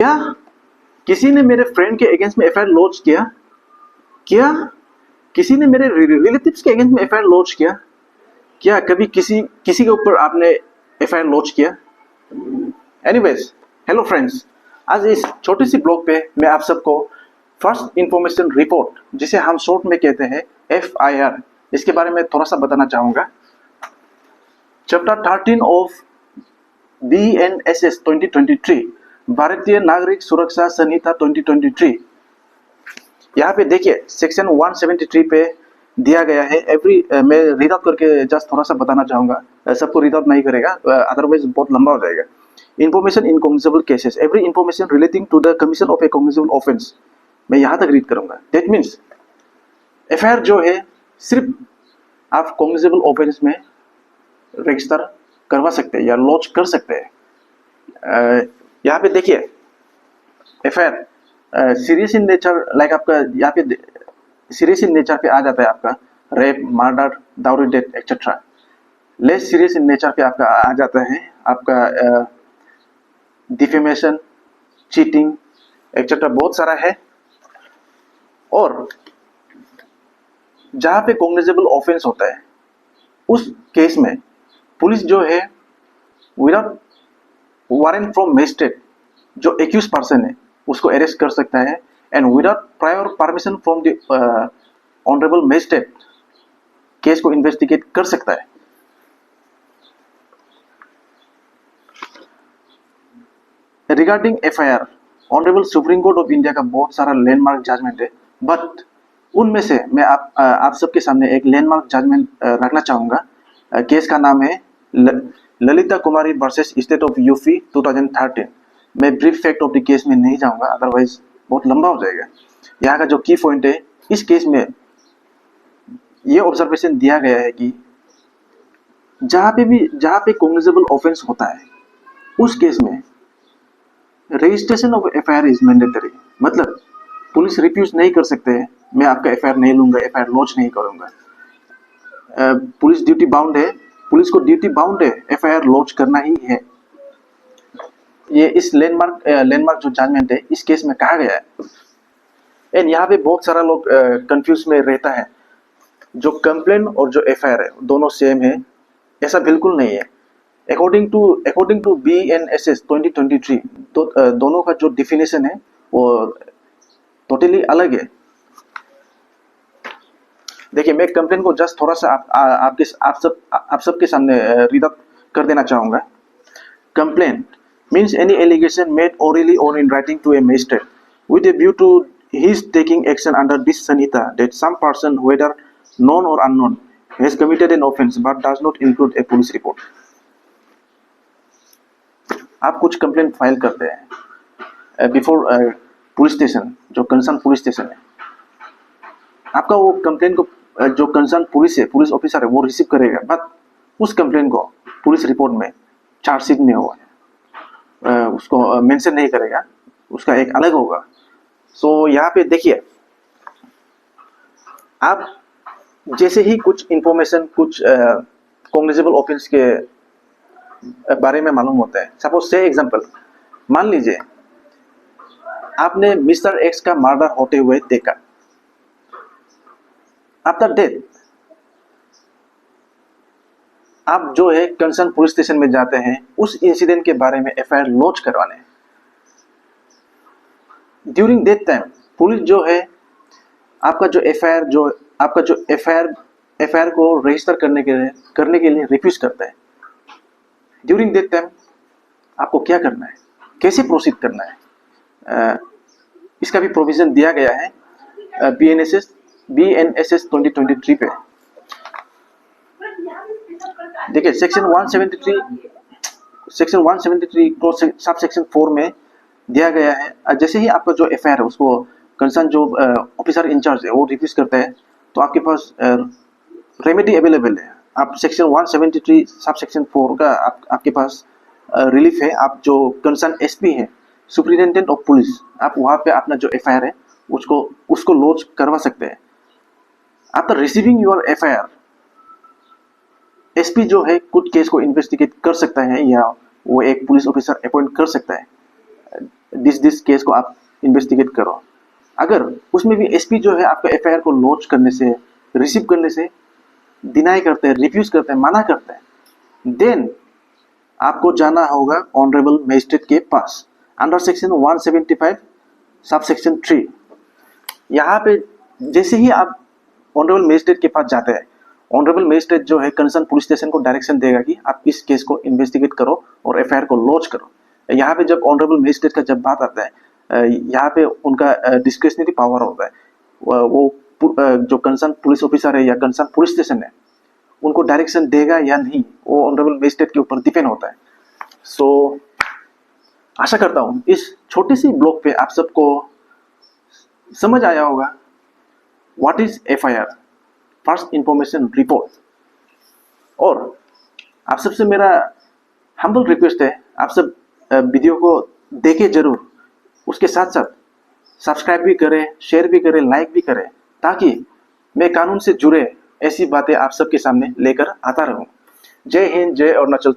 क्या किसी ने मेरे फ्रेंड के अगेंस्ट में एफआईआर लॉन्च किया? क्या किसी ने मेरे रिलेटिव्स के अगेंस्ट में एफआईआर लॉन्च किया? क्या कभी किसी किसी के ऊपर आपने एफआईआर लॉन्च किया? एनीवेज, हेलो फ्रेंड्स, आज इस छोटी सी ब्लॉग पे मैं आप सबको फर्स्ट इंफॉर्मेशन रिपोर्ट, जिसे हम शॉर्ट में कहते हैं एफआईआर, इसके बारे में थोड़ा सा बताना चाहूंगा। चैप्टर 13 ऑफ BNSS 2023, भारतीय नागरिक सुरक्षा संहिता 2023। यहाँ पे देखिए सेक्शन 173 पे दिया गया है। मैं रीड आउट करके जस्ट थोड़ा सा बताना चाहूंगा, सबको रीड आउट नहीं करेगा, अदरवाइज बहुत लंबा हो जाएगा। Information in cognizable cases, every information relating to the commission of a cognizable offence. मैं यहाँ तक रीड करूंगा। दैट मीन्स एफआईआर जो है सिर्फ आप कॉग्निजेबल ऑफेंस में रजिस्टर करवा सकते हैं या लॉन्च कर सकते हैं। यहाँ पे देखिए FIR serious in nature, like आपका यहाँ पे सीरियस इन नेचर पे आ जाता है आपका rape, murder, dowry, death etcetera. Less serious in nature पे आपका आ जाता है आपका डिफेमेशन, चीटिंग एक्सेट्रा, बहुत सारा है। और जहां पे कॉग्निजेबल ऑफेंस होता है उस केस में पुलिस जो है विदाउट वारंट फ्रॉम मजिस्ट्रेट, जो एक्यूज पर्सन है उसको अरेस्ट कर सकता है, and without prior permission from the honourable magistrate case को इन्वेस्टिगेट कर सकता है। Regarding FIR, honourable supreme court of India का बहुत सारा लैंडमार्क जजमेंट है, बट उनमें से मैं आप सबके सामने एक लैंडमार्क जजमेंट रखना चाहूंगा। केस का नाम है ललिता कुमारी वर्सेस स्टेट ऑफ यूपी 2013। मैं brief fact of the case में नहीं जाऊंगा, अदरवाइज बहुत लंबा हो जाएगा। यहाँ का जो की पॉइंट है इस केस में ये ऑब्जर्वेशन दिया गया है कि जहां पे कॉग्निजेबल ऑफेंस होता है उस केस में registration of FIR is mandatory. मतलब पुलिस रिफ्यूज नहीं कर सकते हैं, मैं आपका एफआईआर नहीं लूंगा, एफआईआर लॉन्च नहीं करूंगा। पुलिस ड्यूटी बाउंड है, पुलिस को ड्यूटी बाउंड है एफआईआर लॉन्च करना ही है। ये इस लैंडमार्क जो जजमेंट है इस केस में कहा गया है। एंड यहाँ पे बहुत सारा लोग कंफ्यूज में रहता है, जो कंप्लेन और जो एफआईआर है दोनों सेम है, ऐसा बिल्कुल नहीं है। अकॉर्डिंग टू BNSS 2023, दोनों का जो डिफिनेशन है वो टोटली अलग है। देखिए मैं कंप्लेन को जस्ट थोड़ा सा आप सबके सामने रीड आउट कर देना चाहूंगा। Complain means any allegation made orally or in writing to a magistrate with a view to his taking action under this sanhita that some person, whether known or unknown, has committed an offense but does not include a police report। आप कुछ complaint file करते हैं before police station, जो concern police station है, आपका वो complaint को जो कंसर्न पुलिस ऑफिसर है वो रिसीव करेगा, बट उस कंप्लेंट को पुलिस रिपोर्ट में चार्जशीट में होगा, उसको मेंशन नहीं करेगा, उसका एक अलग होगा। सो यहाँ पे देखिए आप जैसे ही कुछ इंफॉर्मेशन कुछ कॉग्निजेबल ऑफेंस के बारे में मालूम होता है, सपोज से एग्जांपल मान लीजिए आपने मिस्टर एक्स का मर्डर होते हुए देखा। आफ्टर डेथ आप जो है कंसर्न पुलिस स्टेशन में जाते हैं उस इंसिडेंट के बारे में एफआईआर लॉन्च करवाने। ड्यूरिंग दैट टाइम पुलिस जो है आपका जो एफआईआर को रजिस्टर करने के लिए रिफ्यूज करता है। ड्यूरिंग दैट टाइम आपको क्या करना है, कैसे प्रोसीड करना है, इसका भी प्रोविजन दिया गया है BNSS 2023 पे। देखिए सेक्शन 173 को सब सेक्शन 4 में दिया गया है। जैसे ही आपका जो एफआईआर है उसको कंसर्न जो ऑफिसर इंचार्ज है वो रिफ्यूज करता है, तो आपके पास रेमेडी अवेलेबल है। आप सेक्शन 173 सब सेक्शन 4 का आपके पास रिलीफ है। आप जो कंसर्न एसपी है, सुपरिटेंडेंट ऑफ पुलिस, आप वहाँ पे अपना जो एफआईआर है उसको लॉन्च करवा सकते हैं। After receiving your FIR, SP जो है कुछ केस को इन्वेस्टिगेट कर सकता है या वो एक पुलिस ऑफिसर अपॉइंट कर सकता है। दिस केस को आप इन्वेस्टिगेट करो। अगर उसमें भी एसपी जो है आपका एफआईआर को लॉन्च करने से, रिसीव करने से डिनाई करते हैं, रिफ्यूज करते हैं, मना करते हैं, देन आपको जाना होगा ऑनरेबल मजिस्ट्रेट के पास अंडर सेक्शन 175 सब सेक्शन 3। यहाँ पे जैसे ही आप ऑनरेबल मजिस्ट्रेट के पास जाते हैं, ऑनरेबल मजिस्ट्रेट जो है कंसर्न पुलिस स्टेशन को डायरेक्शन देगा कि आप इस केस को इन्वेस्टिगेट करो और एफआईआर को लॉन्च करो। यहाँ पे जब ऑनरेबल मजिस्ट्रेट का जब बात आता है, यहाँ पे उनका डिस्क्रिशनरी पावर होता है। वो जो कंसर्न पुलिस ऑफिसर है या कंसर्न पुलिस स्टेशन है, उनको डायरेक्शन देगा या नहीं, वो ऑनरेबल मजिस्ट्रेट के ऊपर डिपेंड होता है। सो आशा करता हूँ इस छोटी सी ब्लॉग पे आप सबको समझ आया होगा what is FIR, first information report. और आप सबसे मेरा हम्बल रिक्वेस्ट है, आप सब वीडियो को देखें जरूर, उसके साथ साथ सब्सक्राइब भी करें, शेयर भी करें, लाइक भी करें, ताकि मैं कानून से जुड़े ऐसी बातें आप सबके सामने लेकर आता रहूं। जय हिंद, जय अरुणाचल।